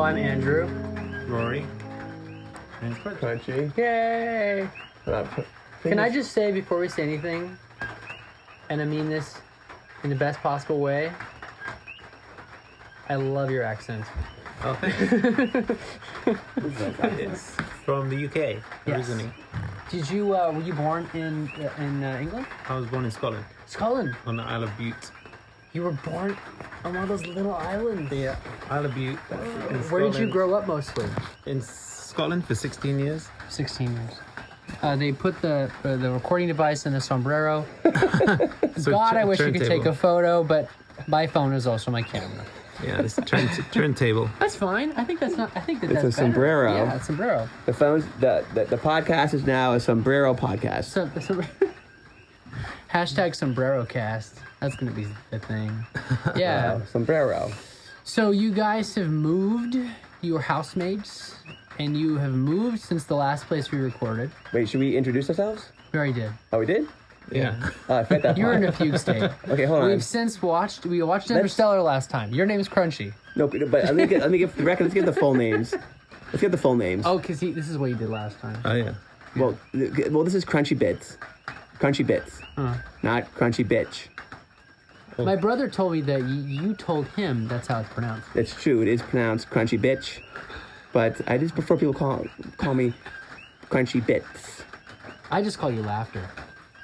I'm Andrew. Rory. And Krunchi. Yay! Can I just say before we say anything, and I mean this in the best possible way, I love your accent. Oh, thanks. It's from the UK originally. Did you, were you born in England? I was born in Scotland, Scotland. on the Isle of Bute. You were born on one of those little islands. Yeah, Isle of Bute. Where did you grow up mostly? In Scotland for 16 years. 16 years. They put the recording device in a sombrero. So God, I wish you could turntable. take a photo, but my phone is also my camera. Yeah, it's a turntable. That's fine. I think that's not. I think that's It's a better. sombrero. Yeah, it's sombrero. The phone's the podcast is now a sombrero podcast. Hashtag sombrero cast. That's gonna be the thing. Yeah. Sombrero. So you guys have moved. You were housemates, and you have moved since the last place we recorded. Wait, should we introduce ourselves? We already did. Oh, we did? Yeah. I fit that You were part. in a fugue state. Okay, hold on. We watched Interstellar last time. Your name's Krunchi. No, but let me give the record. Let's get the full names. Let's get the full names. Oh, because this is what you did last time. Oh, yeah. Well, this is Crunchy Bits. Crunchy Bits. Not Crunchy Bitch. My brother told me that you told him that's how it's pronounced. It's true. It is pronounced Crunchy Bitch. But I just prefer people call me Crunchy Bits. I just call you Laughter.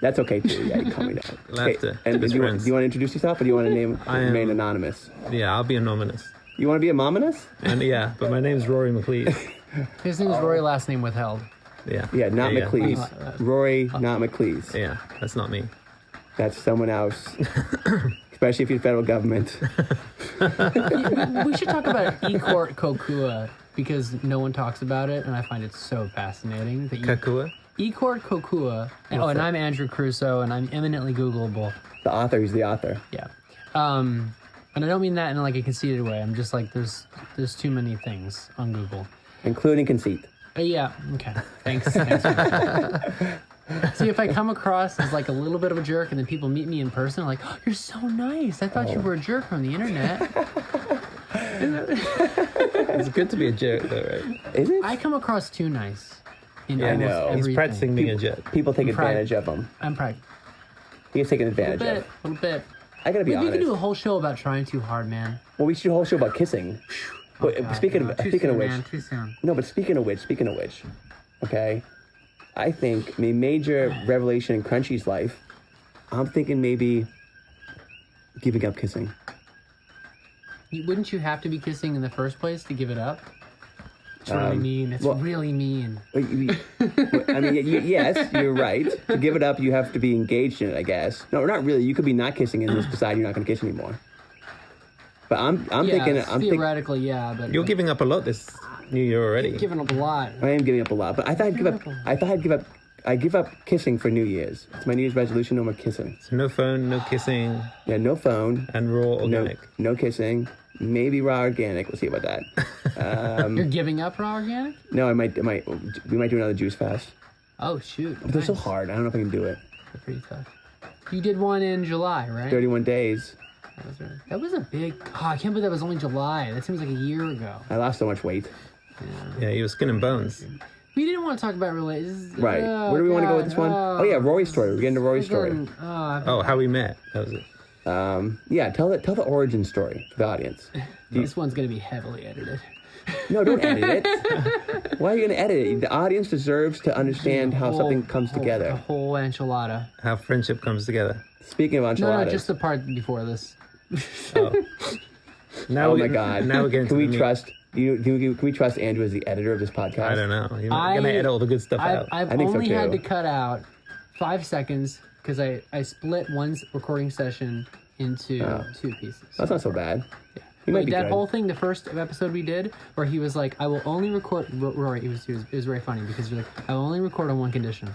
That's okay, too. Yeah, you call me that. Laughter. Okay, and do Best you friends. want to introduce yourself, or do you want to remain anonymous? Yeah, I'll be anonymous. You want to be anonymous? And yeah, but my name's Rory McLeod. His name is Rory, last name withheld. Yeah. Yeah, not Yeah. McLeese. Rory, not McLeese. Yeah, that's not me. That's someone else. Especially if you're federal government. We should talk about E-Court Kokua because no one talks about it, and I find it so fascinating. That Kakua? E-Court Kokua. And I'm Andrew Crusoe, and I'm eminently Googleable. The author, he's the author. Yeah. And I don't mean that in like a conceited way. I'm just like, there's too many things on Google. Including conceit. Yeah. Okay. Thanks. See, if I come across as like a little bit of a jerk, and then people meet me in person, like, oh, you're so nice. I thought you were a jerk from the internet. It's good to be a jerk, though, right? Is it? I come across too nice. In Yeah, I almost know. He's everything. practicing being a jerk. People take I'm proud. advantage of him. I'm proud. He gets taken A advantage little bit. of. I gotta be Maybe we honest. could do a whole show about trying too hard, man. Well, we should do a whole show about kissing. But God, speaking no, of too speaking soon, of which, man, too soon. no, but speaking of which, okay, I think a major revelation in Crunchy's life. I'm thinking maybe giving up kissing. Wouldn't you have to be kissing in the first place to give it up? It's really mean. It's really mean. I mean, yes, you're right. To give it up, you have to be engaged in it, I guess. No, not really. You could be not kissing and just decide you're not going to kiss anymore. But I'm thinking. Theoretically, yeah, but You're giving up a lot this new year already. You're giving up a lot. I am giving up a lot, but I thought I'd give up kissing for New Year's. It's my New Year's resolution. No more kissing. So no phone, no kissing, Yeah, no phone, and raw organic. no kissing. Maybe raw organic. We'll see about that. You're giving up raw organic? No, we might do another juice fast. Oh shoot! But they're so nice. hard. I don't know if I can do it. They're pretty tough. You did one in July, right? 31 days. That was a big. Oh, I can't believe that was only July. That seems like a year ago. I lost so much weight. Yeah, you were skin and bones. We didn't want to talk about relationships. Right. Where do we want to go with this one? Oh yeah, Rory's story. We're getting to Rory's story. Oh, how we met. That was it. Yeah, tell the origin story to the audience. This one's gonna be heavily edited. No, don't edit it. Why are you gonna edit it? The audience deserves to understand how something comes The together. whole enchilada. How friendship comes together. Speaking of enchiladas. No, just the part before this. Oh. Now Oh we- my God! Now we're getting Can to we the meat. trust? Can we trust Andrew as the editor of this podcast? I don't know. You're gonna edit all the good stuff out. I've I think so, only had too. to cut out 5 seconds because I split one recording session into 2 pieces. That's not so bad. Yeah. He might be that good. whole thing, the first episode we did, where he was like, I will only record, Rory, it was very funny because you're like, I will only record on one condition,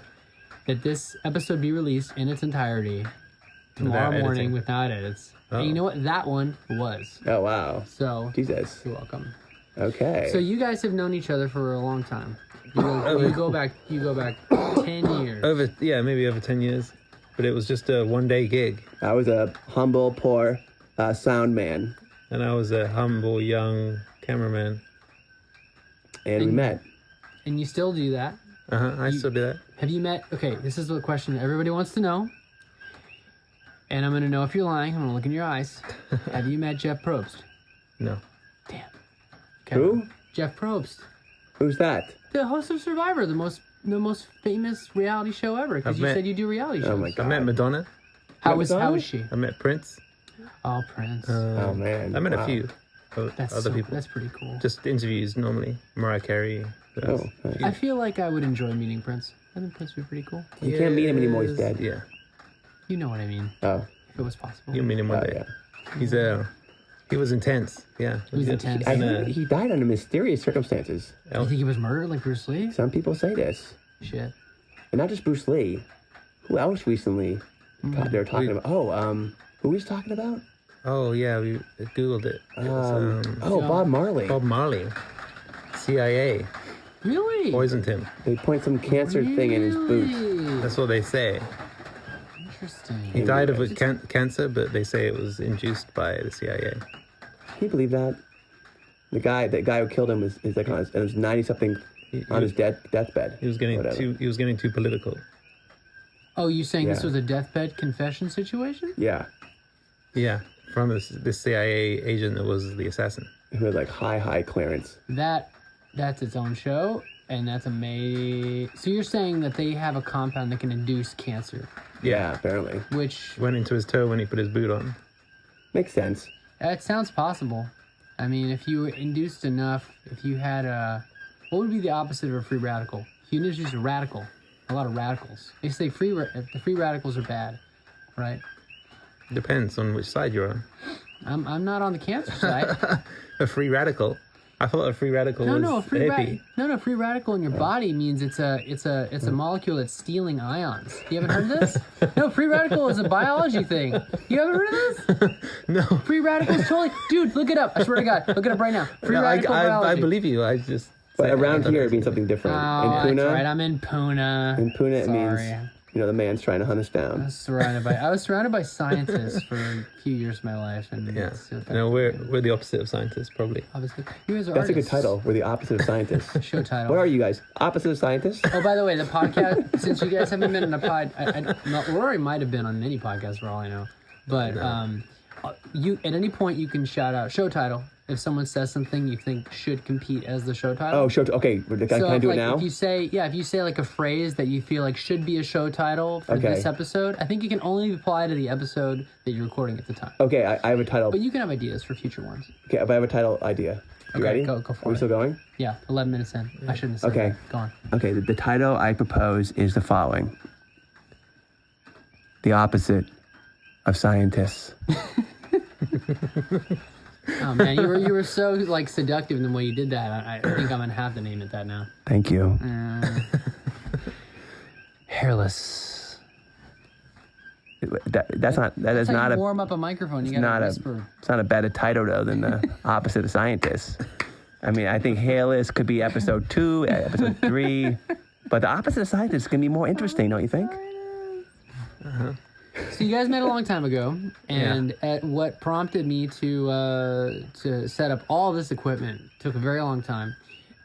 that this episode be released in its entirety tomorrow Without morning editing. without edits. Oh. And you know what? That one was. Oh wow! So, Jesus. you're welcome. Okay. So you guys have known each other for a long time. You go back 10 years. Maybe over 10 years. But it was just a one-day gig. I was a humble, poor sound man. And I was a humble, young cameraman. and we met. And you still do that. I still do that. Have you met? Okay, this is the question everybody wants to know. And I'm going to know if you're lying. I'm going to look in your eyes. Have you met Jeff Probst? No. Damn. Okay. Who? Jeff Probst. Who's that? The host of Survivor, the most famous reality show ever. Because you said you do reality shows. Oh my I God. met Madonna. How was she? I met Prince. Oh, Prince. Oh man. I met a few other people. That's pretty cool. Just interviews normally. Mariah Carey. Oh, nice. I feel like I would enjoy meeting Prince. I think Prince would be pretty cool. You can't meet him anymore. He's dead. Yeah. You know what I mean. Oh. If it was possible. You'll meet him one day. Yeah. He was intense. Yeah. He was intense. I heard he died under mysterious circumstances. You think he was murdered like Bruce Lee? Some people say this. Shit. And not just Bruce Lee. Who else recently they were talking about? Oh, who was talking about? Oh yeah, we Googled it. It was, Bob Marley. Bob Marley. CIA Really? poisoned him. They point some cancer thing in his boot. Really? That's what they say. Interesting. He died of cancer, but they say it was induced by the CIA. Can you believe that? The guy who killed him was like on his, it was 90-something on his deathbed. He was getting too political. Oh, you saying this Yeah. was a deathbed confession situation? Yeah. Yeah, from this CIA agent that was the assassin. Who had like high clearance. That's its own show, and that's amazing. So you're saying that they have a compound that can induce cancer, Yeah, apparently. which Went into his toe when he put his boot on. Makes sense. that sounds possible. I mean, if you induced enough, if you had what would be the opposite of a free radical? If you induce a radical, a lot of radicals. They say the free radicals are bad, right? Depends on which side you're on. I'm not on the cancer side. A free radical. I thought a free radical was No, free hippie. free radical in your body means it's a molecule that's stealing ions. You haven't heard of this? No, free radical is a biology thing. You haven't heard of this? No. Free radicals totally, dude. Look it up. I swear to God, look it up right now. Free No, radical biology. I believe you. I just. But around here it means something different. Oh, in Pune, that's right. I'm in Pune. in Pune it means, Sorry. the man's trying to hunt us I down. was surrounded by scientists for a few years of my life, and Yeah. it's No, we're the opposite of scientists, probably. obviously you guys are That's a good artists. title. We're the opposite of scientists. Show title. What are you guys? Opposite of scientists? Oh, by the way, the podcast, since you guys haven't been in a pod, Rory might have been on any podcast for all I know. But you at any point you can shout out show title if someone says something you think should compete as the show title. Oh, okay. Can I if, do like, it now? If you say like a phrase that you feel like should be a show title for Okay. this episode, I think you can only apply to the episode that you're recording at the time. Okay, I have a title. But you can have ideas for future ones. Okay, but I have a title idea. You Okay, ready? go for Are we it. still going? Yeah, 11 minutes in. I shouldn't have said Okay. that. Go on. Okay, the title I propose is the following. The opposite of scientists. Oh man, you were so like seductive in the way you did that. I think I'm gonna have to name it that now. Thank you. Hairless. That is That's how not you a warm up a microphone. You gotta whisper. it's not a better title though than the opposite of scientists. I mean, I think hairless could be episode 2, episode 3, but the opposite of scientists can be more interesting, don't you think? So you guys met a long time ago, and at what prompted me to set up all this equipment took a very long time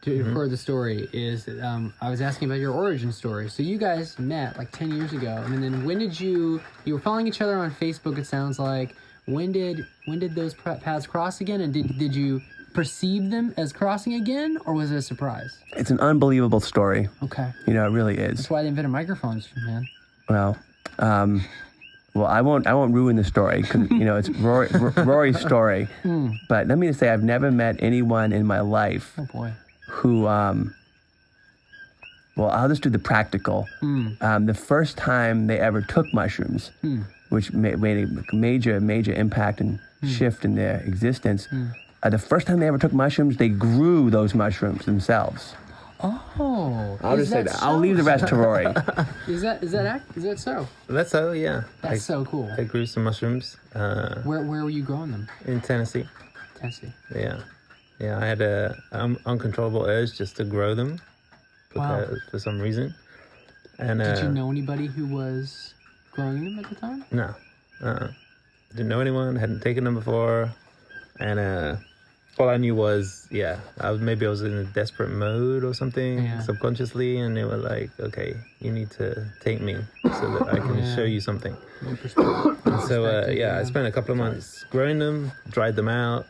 to record the story. Is I was asking about your origin story. So you guys met like 10 years ago, and then when did you were following each other on Facebook? It sounds like when did those paths cross again? And did you perceive them as crossing again, or was it a surprise? It's an unbelievable story. Okay, It really is. that's why they invented microphones, man. Well, I won't ruin the story because it's Rory's story. But let me just say, I've never met anyone in my life Oh boy. who. Well, I'll just do the practical. The first time they ever took mushrooms, which made a major impact and shift in their existence. The first time they ever took mushrooms, they grew those mushrooms themselves. Oh, I'll just say that. I'll leave the rest to Rory. Is that so? That's how, yeah. That's so cool. I grew some mushrooms Where were you growing them? in Tennessee. Tennessee. Yeah. Yeah, I had a uncontrollable urge just to grow them for some reason. And Did you know anybody who was growing them at the time? No. Didn't know anyone, hadn't taken them before. And all I knew was, maybe I was in a desperate mode or something subconsciously, and they were like, okay, you need to take me so that I can show you something. And so, I spent a couple of months growing them, dried them out.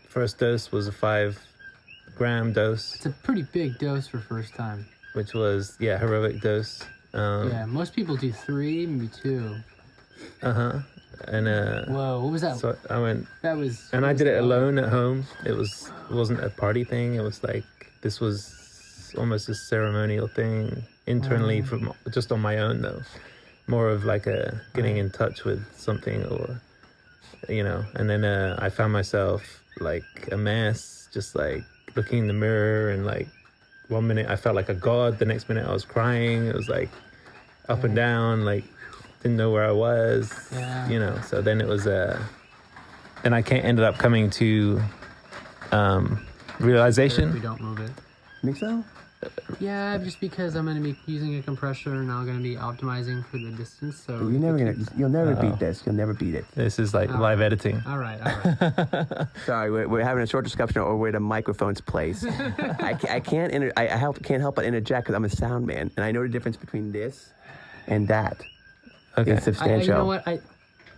First dose was a 5-gram dose. It's a pretty big dose for first time. Which was, heroic dose. Most people do 3, maybe 2. And whoa, what was that? So I went. That was. And I did it alone at home. It wasn't a party thing. It was like this was almost a ceremonial thing internally, from just on my own though. More of like a getting in touch with something, or And then I found myself like a mess, just like looking in the mirror, and like 1 minute I felt like a god, the next minute I was crying. It was like up and down, like. Didn't know where I was, so then it was and I ended up coming to realization. If we don't move it. Think so? Yeah, just because I'm going to be using a compressor and I'm going to be optimizing for the distance. So you'll never beat this. You'll never beat it. This is like live editing. All right. Sorry, we're having a short discussion over where the microphone's placed. I can't help but interject because I'm a sound man, and I know the difference between this and that. Okay. It's substantial. You know what?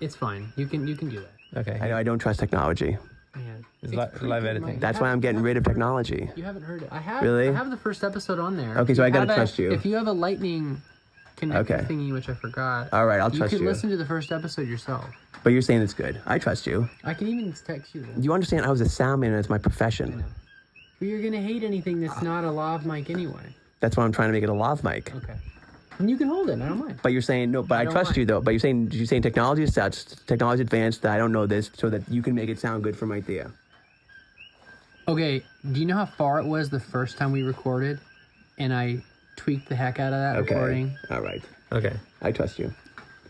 It's fine. You can do that. Okay. I don't trust technology. Man, it's live editing. That's why I'm getting rid of technology. You haven't heard it. I have. Really? I have the first episode on there. Okay, so I gotta trust you. If you have a lightning connector thingy, which I forgot. All right, I'll trust you. You can listen to the first episode yourself. But you're saying it's good. I trust you. I can even text you. You understand? I was a sound man, and it's my profession. I know. But you're gonna hate anything that's not a lav mic anyway. That's why I'm trying to make it a lav mic. Okay. And you can hold it. I don't mind. But you're saying no. But I trust you though. But you're saying technology is such, technology advanced that I don't know this, so that you can make it sound good for my idea. Okay. Do you know how far it was the first time we recorded, and I tweaked the heck out of that recording? All right. Okay. I trust you.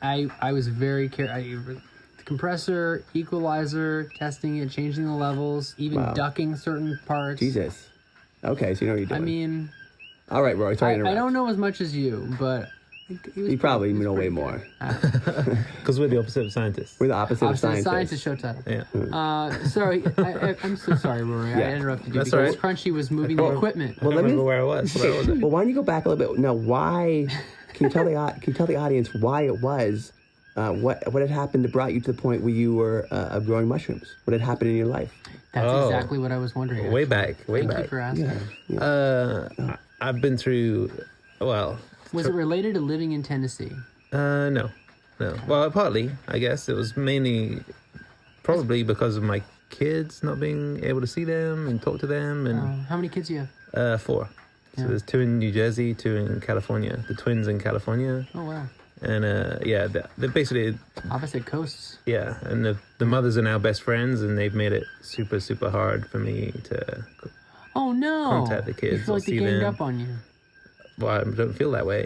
I was very careful. The compressor, equalizer, testing it, changing the levels, even ducking certain parts. Jesus. Okay, so you know what you're doing. I mean. All right, Rory, sorry to interrupt. I don't know as much as you, but you probably know way more. Because we're the opposite of scientists. We're the opposite of scientists. Scientist show title. Yeah. Sorry, I'm so sorry, Rory. I interrupted you That's because Krunchi was moving the equipment. Well, I don't remember where I was. Well, why don't you go back a little bit? Now, why? Can you tell the audience why it was? What had happened that brought you to the point where you were growing mushrooms? What had happened in your life? That's exactly what I was wondering. Way back. Thank you for asking. Yeah. I've been through, Was it related to living in Tennessee? No. Well, partly, I guess. It was mainly probably because of my kids not being able to see them and talk to them. And how many kids do you have? 4. So there's 2 in New Jersey, 2 in California. The twins in California. Oh, wow. And they're basically opposite coasts. Yeah, and the mothers are now best friends, and they've made it super, super hard for me to contact the kids. You feel like they ganged up on you. Well, I don't feel that way.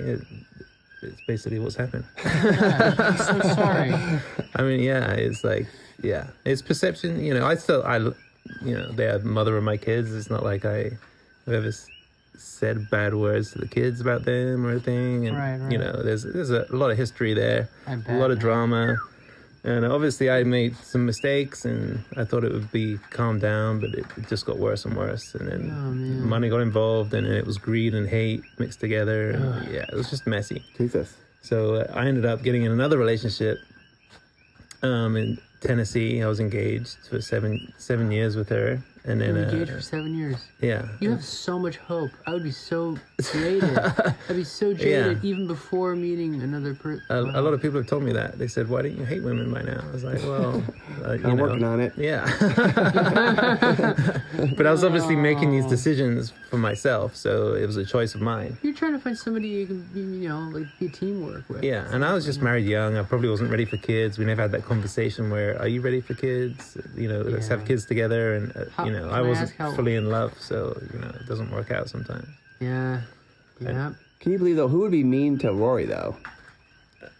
It's basically what's happened. I'm so sorry. I mean, it's like, it's perception. They are the mother of my kids. It's not like I have ever said bad words to the kids about them or anything. And, right. There's a lot of history there, a lot of drama. And obviously I made some mistakes, and I thought it would be calmed down, but it just got worse and worse. And then money got involved, and it was greed and hate mixed together. And it was just messy. Jesus. So I ended up getting in another relationship in Tennessee. I was engaged for seven years with her. And then engaged for 7 years. Yeah. You have so much hope. I would be so jaded. I'd be so jaded even before meeting another person. A lot of people have told me that. They said, "Why don't you hate women by now?" I was like, "Well, I'm working on it." Yeah. But I was obviously making these decisions for myself, so it was a choice of mine. You're trying to find somebody you can be teamwork with. Yeah, and I was just married young. I probably wasn't ready for kids. We never had that conversation where, "Are you ready for kids? Let's have kids together." And I wasn't fully in love, so it doesn't work out sometimes. Yeah. Can you believe though? Who would be mean to Rory though?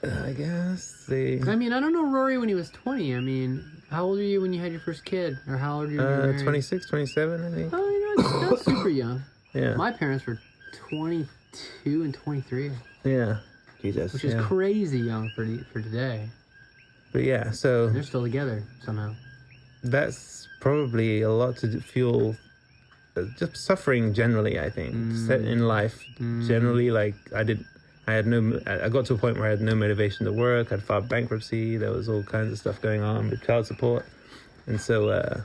I guess I mean, I don't know Rory when he was 20. I mean, how old were you when you had your first kid, or how old were you? 26, 27, I think. Oh, that's super young. Yeah. My parents were 22 and 23. Yeah. Jesus. Which is crazy young for today. But yeah, so they're still together somehow. that's probably a lot to fuel just suffering generally. I think set in life generally. Like I got to a point where I had no motivation to work. I'd filed bankruptcy. There was all kinds of stuff going on with child support, and so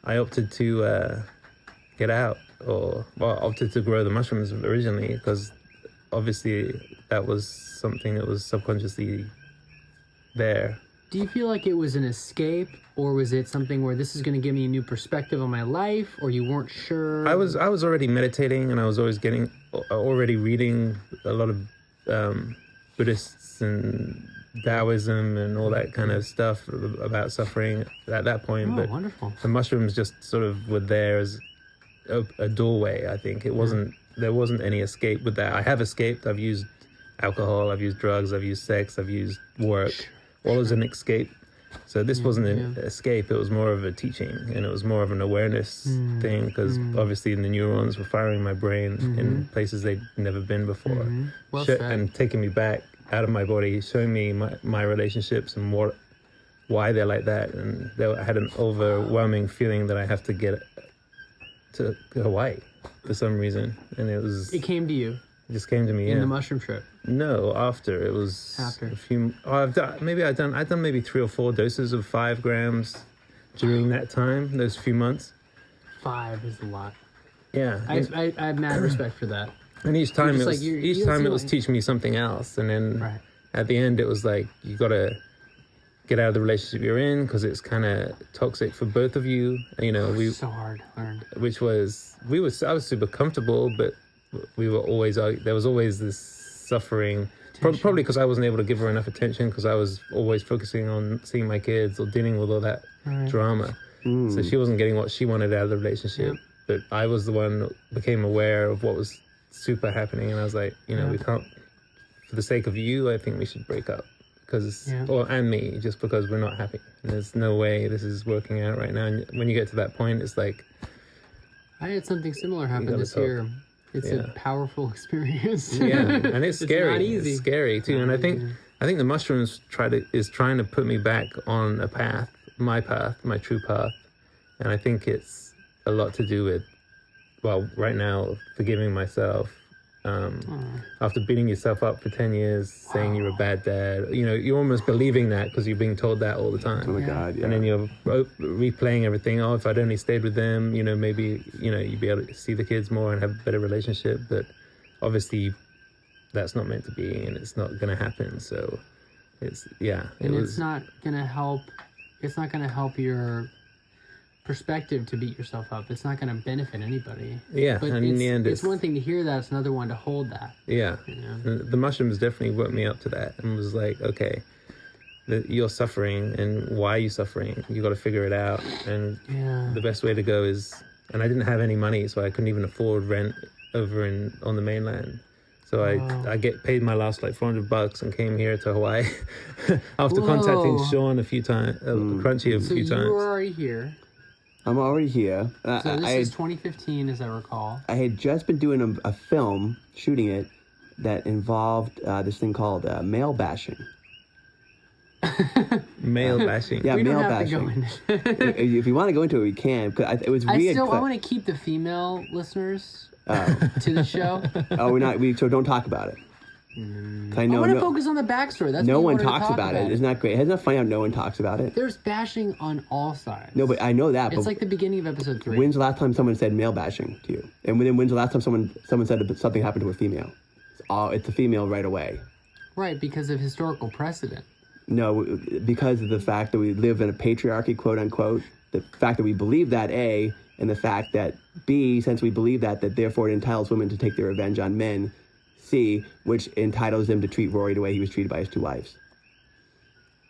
I opted to get out, opted to grow the mushrooms originally because obviously that was something that was subconsciously there. Do you feel like it was an escape, or was it something where this is going to give me a new perspective on my life, or you weren't sure? I was already meditating, and I was already reading a lot of Buddhists and Taoism and all that kind of stuff about suffering at that point. But wonderful. The mushrooms just sort of were there as a doorway. I think there wasn't any escape with that. I have escaped. I've used alcohol, I've used drugs, I've used sex, I've used work, all as an escape. So this wasn't an escape, it was more of a teaching, and it was more of an awareness thing, because obviously the neurons were firing in my brain in places they'd never been before. Well said. And taking me back out of my body, showing me my relationships and why they're like that. And I had an overwhelming feeling that I have to get to Hawaii for some reason. And it came to you. It just came to me, in the mushroom trip. No, after. It was after a few. I've done maybe 3 or 4 doses of 5 grams during that time, those few months. 5 is a lot. Yeah, I have mad respect for that. And each time it was teaching me something else, and then at the end it was like you gotta get out of the relationship you're in because it's kind of toxic for both of you. You know, so hard to learn. I was super comfortable, but we were always there was always this suffering, probably because I wasn't able to give her enough attention because I was always focusing on seeing my kids or dealing with all that drama. So she wasn't getting what she wanted out of the relationship, but I was the one that became aware of what was super happening, and I was like, we can't, for the sake of you, I think we should break up, and me, just because we're not happy, and there's no way this is working out right now. And when you get to that point, it's like, I had something similar happen this year. It's a powerful experience. And it's scary. Not easy. It's scary too. And I think the mushrooms is trying to put me back on a path, my true path. And I think it's a lot to do with, right now, forgiving myself. After beating yourself up for 10 years, saying you're a bad dad, you're almost believing that because you're being told that all the time. Oh my God, yeah. And then you're replaying everything. Oh, if I'd only stayed with them, maybe, you'd be able to see the kids more and have a better relationship. But obviously that's not meant to be, and it's not going to happen. So it's not going to help your perspective to beat yourself up. It's not going to benefit anybody. But in the end, it's one thing to hear that, it's another one to hold that. The mushrooms definitely woke me up to that and was like, okay, you're suffering, and why are you suffering? You got to figure it out. And the best way to go is, and I didn't have any money, so I couldn't even afford rent over on the mainland. So I get paid my last like $400 and came here to Hawaii after contacting Sean a few times, Krunchi a few times. So you were already here. I'm already here. So this is 2015, as I recall. I had just been doing a film, shooting it, that involved this thing called male bashing. Male bashing? Yeah, we male don't have bashing. To go into If you want to go into it, we can. It was weird. I want to keep the female listeners to the show. We're not. So don't talk about it. I want to focus on the backstory. That's no what one talks about it. Isn't that great? Isn't that funny how no one talks about it? There's bashing on all sides. No, but I know that. It's like the beginning of episode 3. When's the last time someone said male bashing to you? And then when's the last time someone said something happened to a female? It's a female right away. Right, because of historical precedent. No, because of the fact that we live in a patriarchy, quote unquote. The fact that we believe that, A, and the fact that, B, since we believe that therefore it entitles women to take their revenge on men, C, which entitles them to treat Rory the way he was treated by his 2 wives.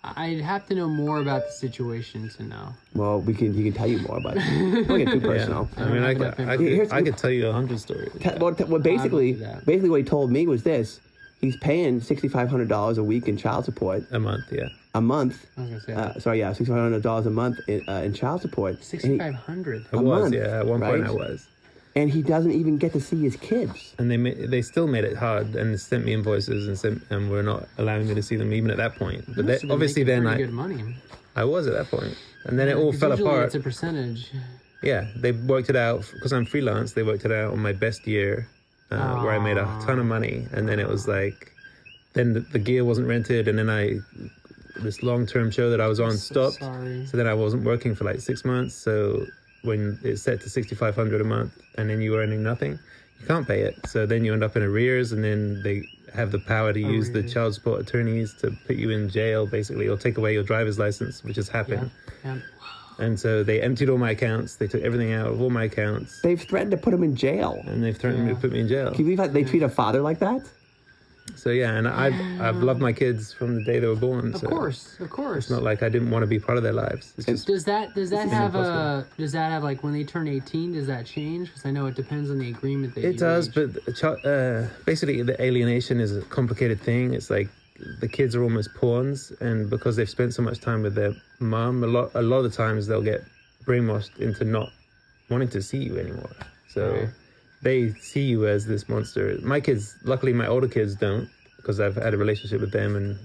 I'd have to know more about the situation to know. Well, he can tell you more about it. Don't get too personal. I mean, I could tell you 100 stories. Basically what he told me was this. He's paying $6,500 a week in child support. A month, yeah. A month. I was going to say. $6,500 a month in child support. $6,500. I was, yeah. At one point I was. And he doesn't even get to see his kids. And they still made it hard and sent me invoices and were not allowing me to see them even at that point. But obviously then good money. I was at that point. And then it all fell Usually apart. it's a percentage. Yeah, they worked it out, because I'm freelance, they worked it out on my best year, where I made a ton of money. And then it was like, then the gear wasn't rented, and then this long-term show that I was on stopped. Sorry. So then I wasn't working for like 6 months. So when it's set to $6,500 a month, and then you're earning nothing, you can't pay it. So then you end up in arrears, and then they have the power to use the child support attorneys to put you in jail, basically, or take away your driver's license, which has happened. Yeah. And so they emptied all my accounts. They took everything out of all my accounts. They've threatened to put him in jail. And they've threatened me to put me in jail. Can you believe how they treat a father like that? So yeah, and I've loved my kids from the day they were born. Of so course. It's not like I didn't want to be part of their lives. It's just, Does that have like when they turn 18? Does that change? Because I know it depends on the agreement that it does, but basically the alienation is a complicated thing. It's like the kids are almost pawns, and because they've spent so much time with their mom, a lot of the times they'll get brainwashed into not wanting to see you anymore. So they see you as this monster. My kids, luckily my older kids don't, because I've had a relationship with them and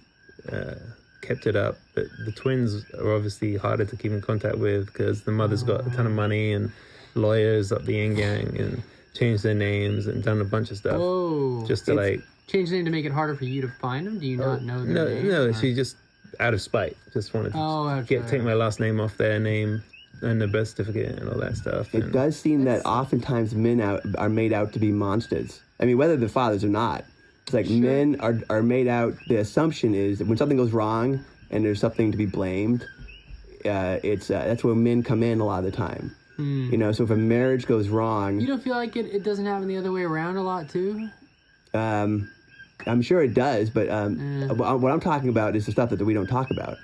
kept it up. But the twins are obviously harder to keep in contact with, because the mother's got a ton of money and lawyers up the yin yang and changed their names and done a bunch of stuff. Just to like... Change the name to make it harder for you to find them? Do you not know their name? No, she just, out of spite, just wanted to take my last name off their name and the birth certificate and all that stuff. It does seem that oftentimes men are made out to be monsters. I mean, whether they're fathers or not. It's like men are made out, the assumption is that when something goes wrong and there's something to be blamed, that's where men come in a lot of the time. You know, so if a marriage goes wrong... You don't feel like it doesn't happen the other way around a lot too? I'm sure it does, but what I'm talking about is the stuff that we don't talk about.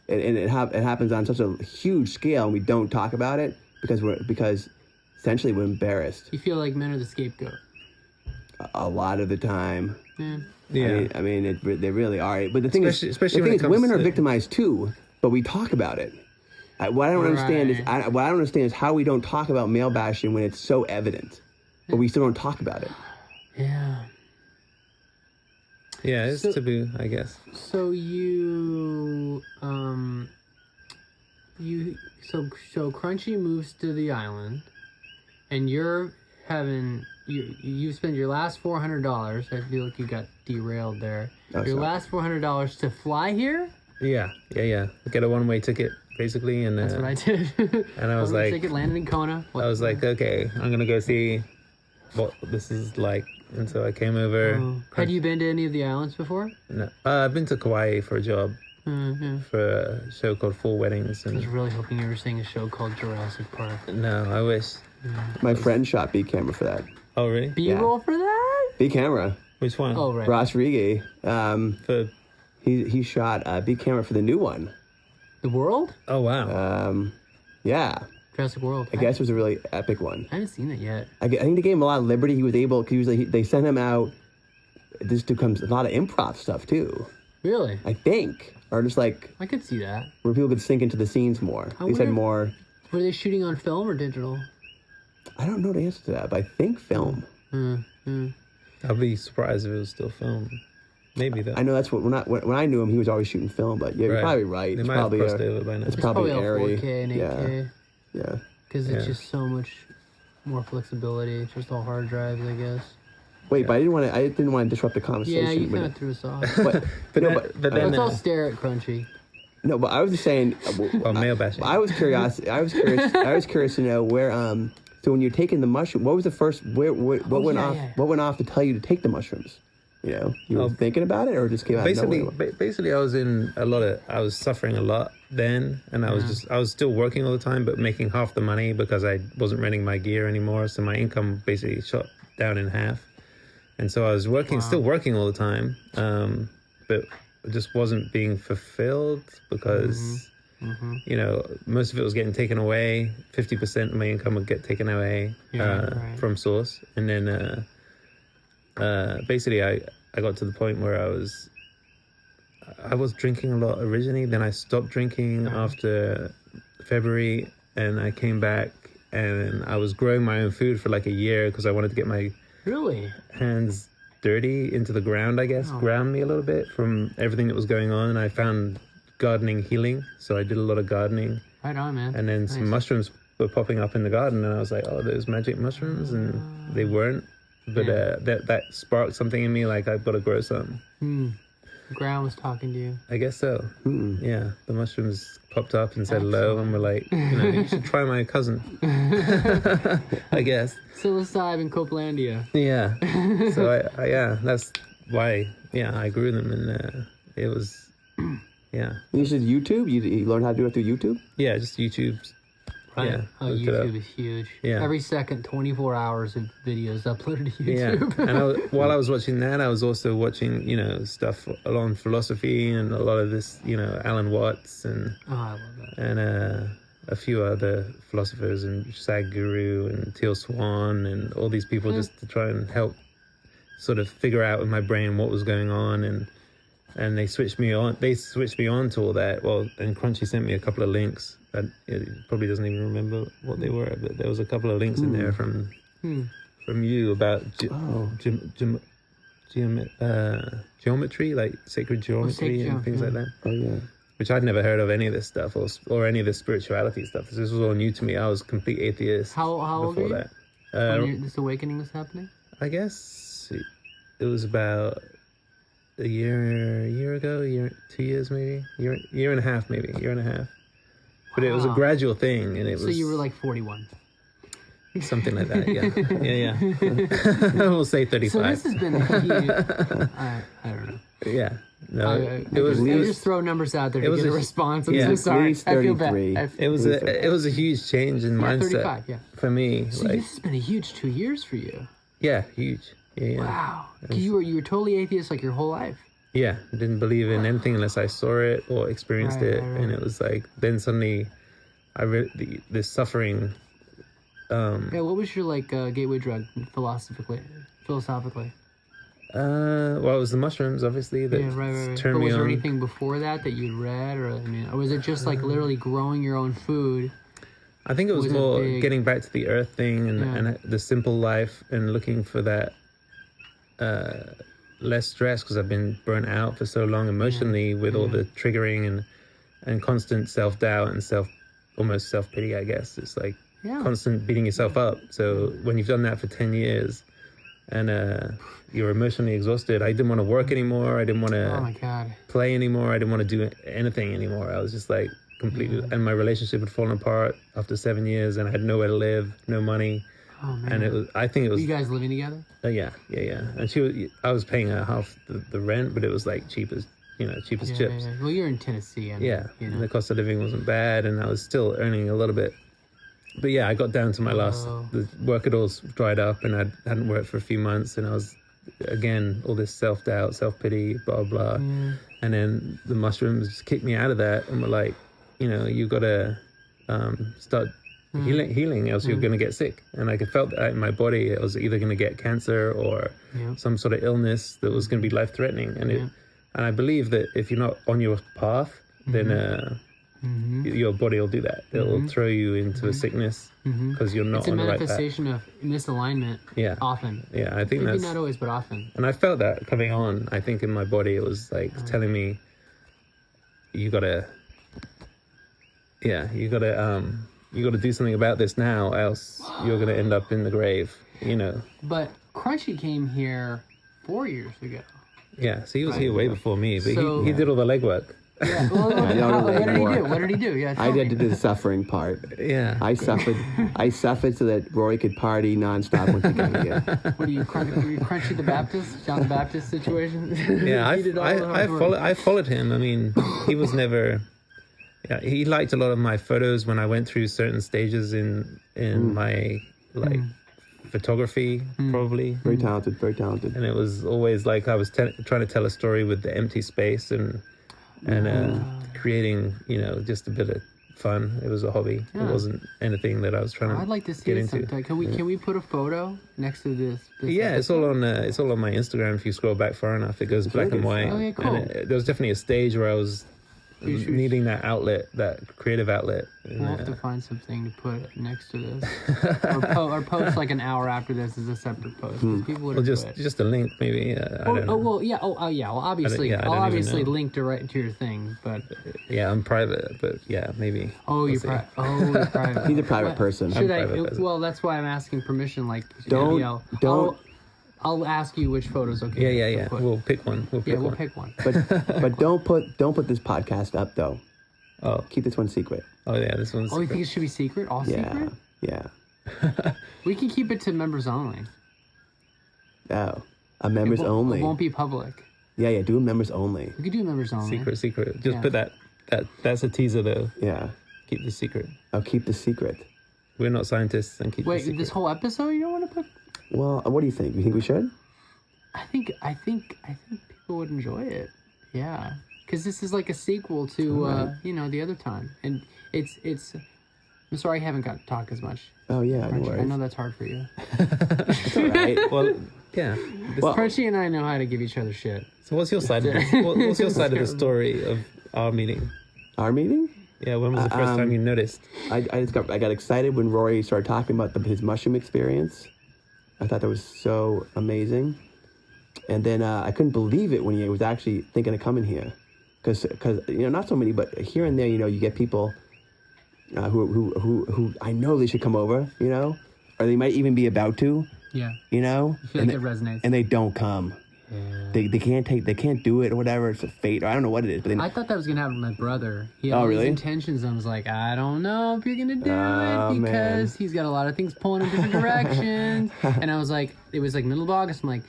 And it happens on such a huge scale, and we don't talk about it because essentially we're embarrassed. You feel like men are the scapegoat. A lot of the time. Yeah. I mean, they really are. But the thing is, women are victimized too, but we talk about it. What I don't understand is how we don't talk about male bashing when it's so evident, but we still don't talk about it. Yeah. Yeah, it's taboo, I guess. So so Krunchi moves to the island, and you spend your last $400. I feel like you got derailed there. Last $400 to fly here? Yeah. Get a one-way ticket, basically, and that's what I did. And I was like, ticket, landed in Kona. I was like, okay, I'm gonna go see what this is like. And so I came over. Had you been to any of the islands before? No, I've been to Kauai for a job, for a show called Four Weddings. And I was really hoping you were seeing a show called Jurassic Park. No, I wish. My friend shot B camera for that. Oh, really? B-roll for that? B camera. Which one? Oh, right. Ross Rigi. He shot B camera for the new one. The World? Oh, wow. Yeah. Jurassic World. I guess it was a really epic one. I haven't seen it yet. I think they gave him a lot of liberty. He was able, they sent him out. This becomes a lot of improv stuff too. Really? I think, or just like I could see that, where people could sink into the scenes more. They said more. Were they shooting on film or digital? I don't know the answer to that, but I think film. I'll be surprised if it was still filmed. Maybe though. I know that's what when I knew him, he was always shooting film. But yeah, you're probably right. They might have crossed over by now. It's probably airy. 4K and 8K. Yeah. Because it's just so much more flexibility. It's just all hard drives, I guess. Wait, but I didn't want to disrupt the conversation. Yeah, you kind of threw us off. but then let's all stare at Krunchi. No, but I was just saying. Male bashing. I was curious. I was curious to know where. So when you're taking the mushroom, what was the first? What went off? What went off to tell you to take the mushrooms? You were thinking about it, or it just came out of nowhere? Basically, I was suffering a lot then, and I was still working all the time, but making half the money because I wasn't renting my gear anymore. So my income basically shot down in half, and so I was still working all the time, but it just wasn't being fulfilled because most of it was getting taken away. 50% of my income would get taken away from Source, and then. Basically, I got to the point where I was drinking a lot originally. Then I stopped drinking after February, and I came back and I was growing my own food for like a year because I wanted to get my hands dirty into the ground, I guess, ground me a little bit from everything that was going on. And I found gardening healing. So I did a lot of gardening. Right on, man. And then some mushrooms were popping up in the garden, and I was like, oh, those magic mushrooms, and they weren't. But that sparked something in me, like, I've got to grow some. The ground was talking to you. I guess so. Yeah, the mushrooms popped up and said hello, and were like, you should try my cousin. I guess. Psilocybin Copelandia. Yeah. So I that's why I grew them, and it was You said YouTube. You learned how to do it through YouTube. Yeah, just YouTube. Right. Yeah, Oh, YouTube is huge. Yeah. Every second, 24 hours of videos uploaded to YouTube. Yeah. And while I was watching that, I was also watching, stuff along philosophy and a lot of this, Alan Watts and Oh, I love that. and a few other philosophers and Sadhguru and Teal Swan and all these people just to try and help sort of figure out in my brain what was going on, and they switched me on to all that. Well, and Krunchi sent me a couple of links. It probably doesn't even remember what they were, but there was a couple of links in there from you about geometry, like sacred geometry and things like that. Oh yeah. Which I'd never heard of any of this stuff or any of the spirituality stuff. This was all new to me. I was a complete atheist. How old before are you? that. When this awakening was happening? I guess it was about a year ago, 2 years maybe, year and a half. But it was a gradual thing, and it was. So you were like 41. Something like that, yeah. We'll say 35. So this has been a huge. I don't know. Yeah. No, I just throw numbers out there to get a response. I'm so sorry. I feel bad. It was a huge change in mindset 35, for me. So this has been a huge 2 years for you. Yeah, huge. Yeah. Wow. You were totally atheist like your whole life. Yeah, I didn't believe in anything unless I saw it or experienced it, and it was like then suddenly, this suffering. What was your gateway drug philosophically? Well, it was the mushrooms, obviously, that turned me on. Was there anything before that you'd read, or was it just literally growing your own food? I think it was more getting back to the earth thing and the simple life and looking for that less stress, because I've been burnt out for so long emotionally with all the triggering and constant self-doubt and almost self-pity, I guess. It's like constant beating yourself up. So when you've done that for 10 years and you're emotionally exhausted, I didn't want to work anymore. I didn't want to play anymore. I didn't want to do anything anymore. I was just like completely, and my relationship had fallen apart after 7 years, and I had nowhere to live, no money. Oh, man. And I think it was. Were you guys living together? Yeah. And I was paying her half the rent, but it was like cheap as chips. Yeah. Well, you're in Tennessee. The cost of living wasn't bad, and I was still earning a little bit. But yeah, I got down to my last. The work had all dried up, and I hadn't worked for a few months, and I was, again, all this self-doubt, self-pity, blah blah. And then the mushrooms just kicked me out of that, and were like, you got to start healing, else you're going to get sick. And I felt that in my body. I was either going to get cancer or some sort of illness that was going to be life-threatening. And and I believe that if you're not on your path, then your body will do that. It'll throw you into a sickness because you're not on the right path. It's a manifestation of misalignment. Yeah. Often. Yeah, I think maybe that's not always, but often. And I felt that coming on. I think in my body it was like telling me, you gotta do something about this now, else you're gonna end up in the grave. But Krunchi came here 4 years ago. Yeah, so he was here way before me, but he did all the legwork. Yeah. Well, what did he do? Yeah. I did the suffering part. Yeah. I suffered so that Rory could party nonstop when he came here. What are you, Krunchi the Baptist? John the Baptist situation? Yeah, I followed him. I mean, he was never. Yeah, he liked a lot of my photos when I went through certain stages in my photography, probably. Very talented. And it was always like I was trying to tell a story with the empty space and creating, just a bit of fun. It was a hobby. Yeah. It wasn't anything that I was trying to. I'd like to see it sometime. Can we put a photo next to this yeah, episode? It's all on my Instagram. If you scroll back far enough, it goes black and white. Oh, yeah, cool. And there was definitely a stage where I was needing that outlet, that creative outlet. We'll have to find something to put next to this, or post like an hour after this as a separate post. 'Cause people would just a link, maybe. I don't know. Well, yeah. Well, obviously, I don't I'll even obviously know. link to your thing, but Yeah, I'm private, but yeah, maybe. oh, you're see. you're private. He's a private person. Should I'm I? private person. Well, that's why I'm asking permission. Like, Don't- you know, don't- I'll ask you which photo's okay. Yeah. to put. We'll pick one. We'll pick We'll one. pick one. But don't put this podcast up though. Oh, Keep this one secret. yeah, this one's. Oh, you think it should be secret? All secret? Yeah. We can keep it to members only. Oh, a members It only. won't be public. Yeah. Do a members only. We could do members only. secret. Just Yeah. put that's a teaser though. Yeah. Keep the secret. I'll keep the secret. We're not scientists and keep the Wait, secret. this whole episode you don't want to put? Well, what do you think? You think we should? I think people would enjoy it. Yeah, because this is like a sequel to the other time, and it's. I'm sorry I haven't got to talk as much. Oh yeah, no Krunchi, I worries. know that's hard for you. It's all right. Well, yeah. Well- Krunchi and I know how to give each other shit. So what's your side of this? What's your side of the story of our meeting? Our meeting? Yeah, when was the first time you noticed? I got excited when Rory started talking about his mushroom experience. I thought that was so amazing, and then I couldn't believe it when he was actually thinking of coming here, because not so many, but here and there you get people who I know they should come over, or they might even be about to, Yeah, you I feel and like it resonates. and they don't come. Yeah. They can't do it or whatever. It's a fate, or I don't know what it is. But then, I thought that was gonna happen with my brother. He had Oh, all these really? intentions. I was like, I don't know if you're gonna do Oh, it because man. he's got a lot of things pulling in different directions. And I was like, it was like middle of August. I'm like,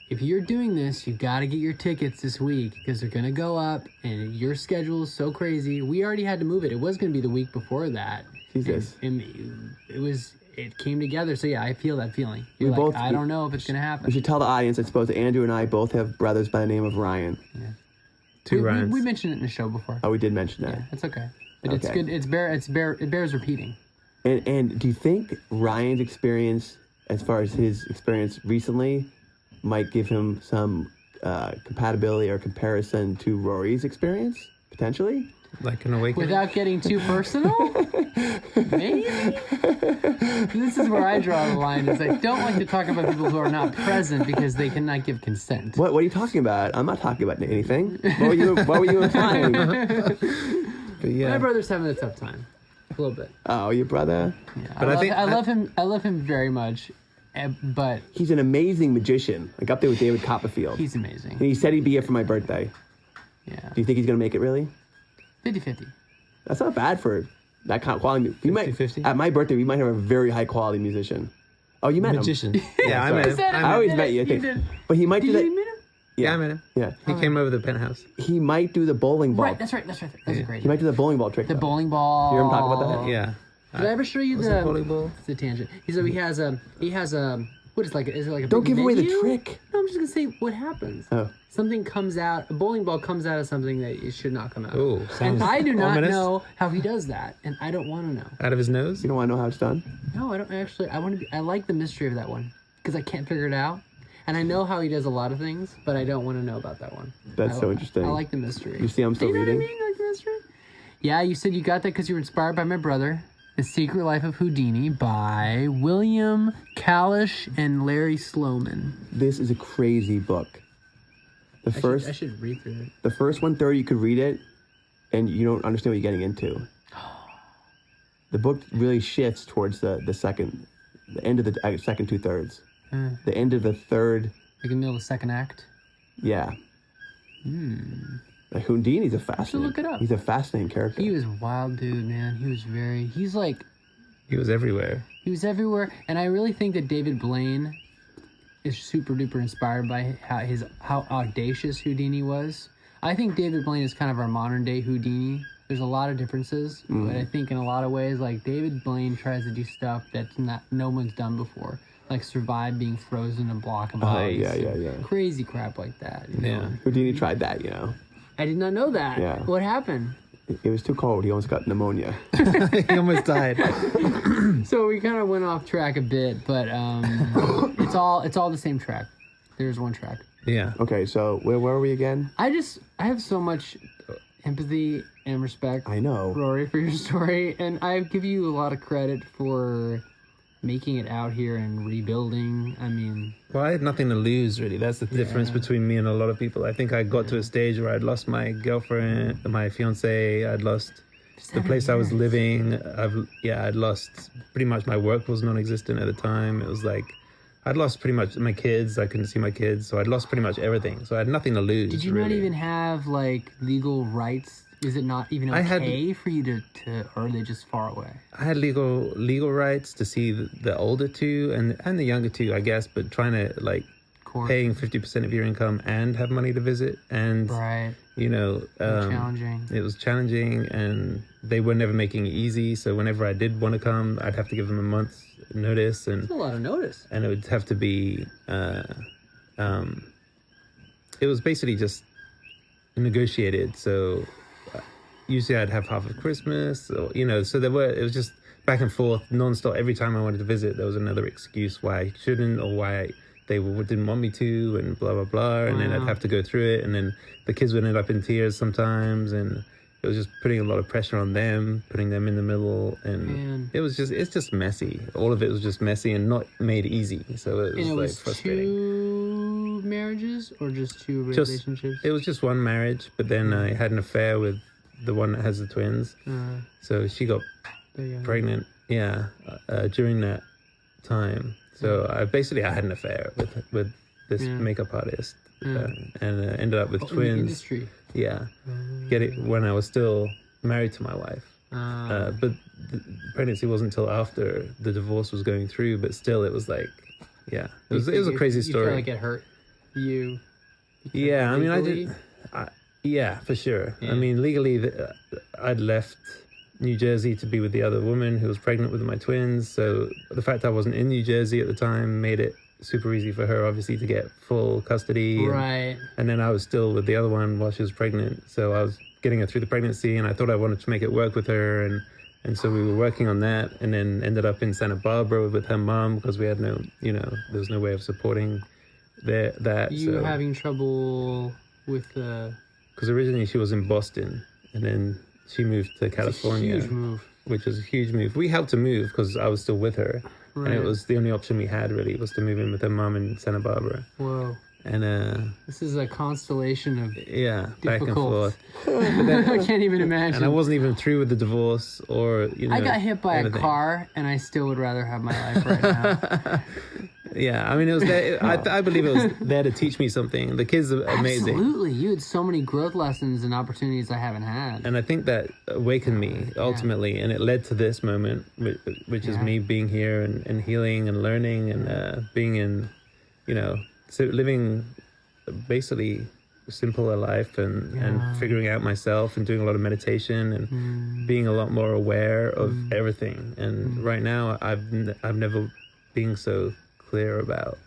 if you're doing this, you got to get your tickets this week because they're gonna go up, and your schedule is so crazy. We already had to move it. It was gonna be the week before that. Jesus. And it came together. So yeah, I feel that feeling. You're We like, both- I don't know if it's gonna happen. we should tell the audience. I suppose that Andrew and I both have brothers by the name of Ryan. Two Ryans. We mentioned it in the show before. Oh, we did mention that. Yeah, it's okay. But it's Okay. good. It bears repeating. And do you think Ryan's experience, as far as his experience recently, might give him some compatibility or comparison to Rory's experience, potentially? Like an awakening. Without getting too personal? Maybe? This is where I draw the line. Is I don't like to talk about people who are not present because they cannot give consent. What are you talking about? I'm not talking about anything. What were you implying? But yeah. My brother's having a tough time. A little bit. Oh, your brother? Yeah. But I love him. I love him very much. But He's an amazing magician, like up there with David Copperfield. he's amazing. And he said he'd be here for my birthday. Yeah. Do you think he's going to make it, really? 50-50. That's not bad for that kind of quality. We might 50-50? At my birthday, we might have a very high quality musician. Oh, you met him. Magician. Yeah, I sorry. met You him. said it. I always You met did you, I it. think. You did. But he might Did do you that. meet him? Yeah, I met him. Yeah. He came over the penthouse. He might do the bowling ball. Right. That's right. That's a great. He might do the bowling ball trick. The though. bowling ball. You hear him talk about that? Yeah. Did I ever show you Was the it volleyball? It's a tangent. He has a what is like? Is it like a Don't big give away the menu? trick. No, I'm just gonna say what happens. Oh. Something comes out. A bowling ball comes out of something that it should not come out. Ooh, And sounds I do not ominous. know how he does that, and I don't want to know. Out of his nose? You don't want to know how it's done? No, I don't actually. I want to. I like the mystery of that one because I can't figure it out, and I know how he does a lot of things, but I don't want to know about that one. That's so interesting. I like the mystery. You see, I'm still Do you know reading. what I mean? You like the mystery? Yeah, you said you got that because you were inspired by my brother. The Secret Life of Houdini by William Kalish and Larry Sloman. This is a crazy book. I should read through it. The first 1/3, you could read it, and you don't understand what you're getting into. The book really shifts towards the end of the second 2/3. The end of the third, Like in the middle of the second act. yeah. Like Houdini's a fascinating. look it up. He's a fascinating character. He was a wild dude, man. He's like, He was everywhere. he was everywhere. And I really think that David Blaine is super duper inspired by how audacious Houdini was. I think David Blaine is kind of our modern day Houdini. There's a lot of differences, but I think in a lot of ways, like David Blaine tries to do stuff that's no one's done before, like survive being frozen in a block of ice. yeah. Crazy crap like that. you know? Yeah. Houdini tried that, you know. I did not know that. Yeah. What happened? It was too cold. He almost got pneumonia. He almost died. So we kind of went off track a bit, but it's all the same track. There's one track. Yeah. Okay, so where were we again? I have so much empathy and respect, I know. Rory, for your story, and I give you a lot of credit for making it out here and rebuilding. I mean, Well, I had nothing to lose, really. That's the difference between me and a lot of people. I think I got to a stage where I'd lost my girlfriend, my fiance. I'd lost the place I was living. I'd lost pretty much my work was non-existent at the time. It was like I'd lost pretty much my kids. I couldn't see my kids, so I'd lost pretty much everything. So I had nothing to lose. Did you not even have like legal rights? Is it not even okay for you to, or are they just far away? I had legal rights to see the older two and the younger two, I guess, but trying to like paying 50% of your income and have money to visit, and right. Challenging. It was challenging, and they were never making it easy. So whenever I did want to come, I'd have to give them a month's notice, and that's a lot of notice. And it would have to be, it was basically just negotiated. So usually I'd have half of Christmas, or, so it was just back and forth nonstop. Every time I wanted to visit, there was another excuse why I shouldn't, or why they didn't want me to, and blah, blah, blah. And then I'd have to go through it. And then the kids would end up in tears sometimes. And it was just putting a lot of pressure on them, putting them in the middle. And it's just messy. All of it was just messy and not made easy. So it was frustrating. 2 marriages or just 2 relationships? It was just one marriage, but then I had an affair with the one that has the twins. So she got pregnant, during that time. So I had an affair with this makeup artist, and ended up with twins. In the industry. Yeah, get it when I was still married to my wife. But the pregnancy wasn't until after the divorce was going through. But still, it was like, it was a crazy story. You feel like it hurt you? Yeah, I mean, I did. Yeah, for sure. Yeah. I mean, legally, I'd left New Jersey to be with the other woman who was pregnant with my twins. So the fact I wasn't in New Jersey at the time made it super easy for her, obviously, to get full custody. Right. And then I was still with the other one while she was pregnant. So I was getting her through the pregnancy, and I thought I wanted to make it work with her. And so we were working on that, and then ended up in Santa Barbara with her mom because we had no, there was no way of supporting that. You were having trouble with because originally she was in Boston, and then she moved to California. It's a huge move. Which was a huge move. We helped her move because I was still with her. Right. And it was the only option we had, really, was to move in with her mom in Santa Barbara. Whoa. And this is a constellation of back and forth. I can't even imagine. And I wasn't even through with the divorce, or I got hit by a car, and I still would rather have my life right now. Yeah, I mean, it was there. I believe it was there to teach me something. The kids are amazing. Absolutely, you had so many growth lessons and opportunities I haven't had. And I think that awakened me ultimately, and it led to this moment, which is me being here and healing and learning and being in, so living basically a simpler life and figuring out myself and doing a lot of meditation and being a lot more aware of everything. And right now, I've never been so clear about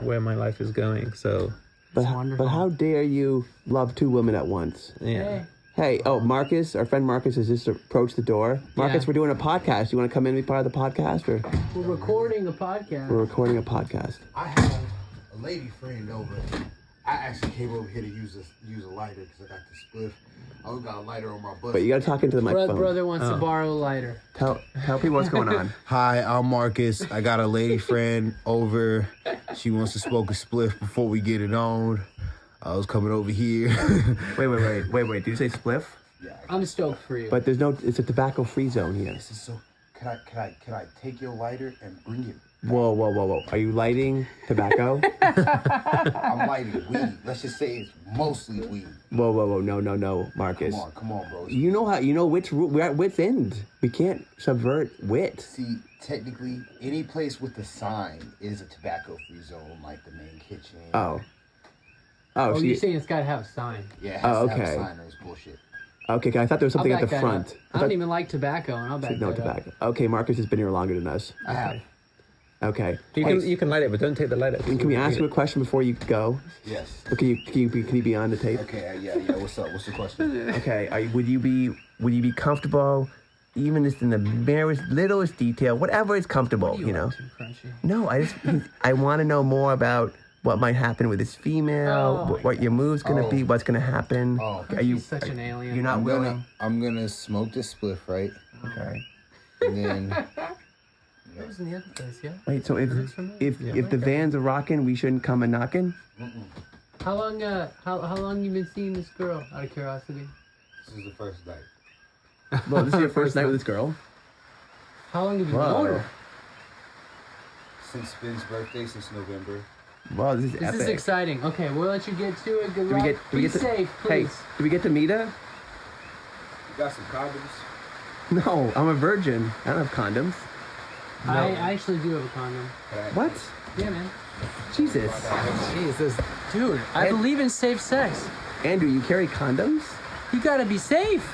where my life is going. So, but how dare you love 2 women at once? Yeah. Hey, Marcus, our friend Marcus has just approached the door. Marcus, we're doing a podcast. You want to come in and be part of the podcast, or? We're recording a podcast. We're recording a podcast. I have a lady friend over. I actually came over here to use a lighter because I got the spliff. I got a lighter on my butt. But you got to talk into the microphone. Brother wants to borrow a lighter. Tell people what's going on. Hi, I'm Marcus. I got a lady friend over. She wants to smoke a spliff before we get it on. I was coming over here. Wait. Did you say spliff? Yeah. I'm stoked for you. But it's a tobacco-free zone here. This is so. Can I take your lighter and bring it? Whoa. Are you lighting tobacco? I'm lighting weed. Let's just say it's mostly weed. Whoa. No, Marcus. Come on, bro. You know which rule. We're at wit's end. We can't subvert wit. See, technically, any place with a sign is a tobacco-free zone, like the main kitchen. Oh, so you're saying it's got to have a sign? Yeah, it has to have a sign or it's bullshit. Okay, I thought there was something at the front. I don't even like tobacco, and I'll back that tobacco. Okay, Marcus has been here longer than us. I have. Okay. You can light it, but don't take the lighter. Can we ask you a question before you go? Yes. Can you be on the tape? Okay. Yeah. What's up? What's the question? Okay. Would you be comfortable, even just in the merest littlest detail, whatever is comfortable? What do you want to, Krunchi? No, I want to know more about what might happen with this female, Oh, what your move's gonna be, what's gonna happen. Oh. Are you He's such an alien. You're not willing. I'm gonna smoke this spliff, right? Okay. And then That was in the other place, yeah. Wait. So if the vans are rocking, we shouldn't come a knocking. How long? How long you been seeing this girl? Out of curiosity. this is the first night. Well, this is your first night with this girl. How long have you Whoa. known her? Since Ben's birthday, since November. Wow, this is This epic. is exciting. Okay, we'll let you get to it. Good Do luck. we Be get to, safe, hey, please. do we get to meet her? You got some condoms? No, I'm a virgin. I don't have condoms. I actually do have a condom. What? Yeah, man. Jesus. Jesus, dude, I And- believe in safe sex. Andrew, you carry condoms? You gotta be safe.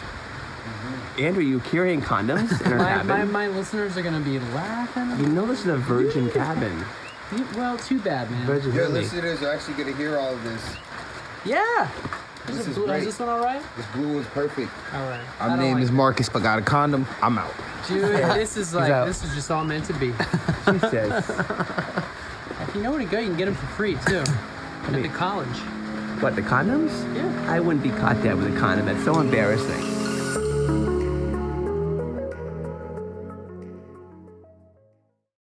Andrew, you carrying condoms in our cabin? My listeners are gonna be laughing. You know this is a virgin cabin. Well, too bad, man. Virgin Your only. listeners are actually gonna hear all of this. Yeah. This is Is great. this one all right? This blue one's perfect. All right. My name is Marcus, but got a condom. I'm out. Dude, this is like out. this is just all meant to be. Jesus. If you know where to go, you can get them for free too. At the college. What, the condoms? Yeah. I wouldn't be caught dead with a condom. That's so embarrassing.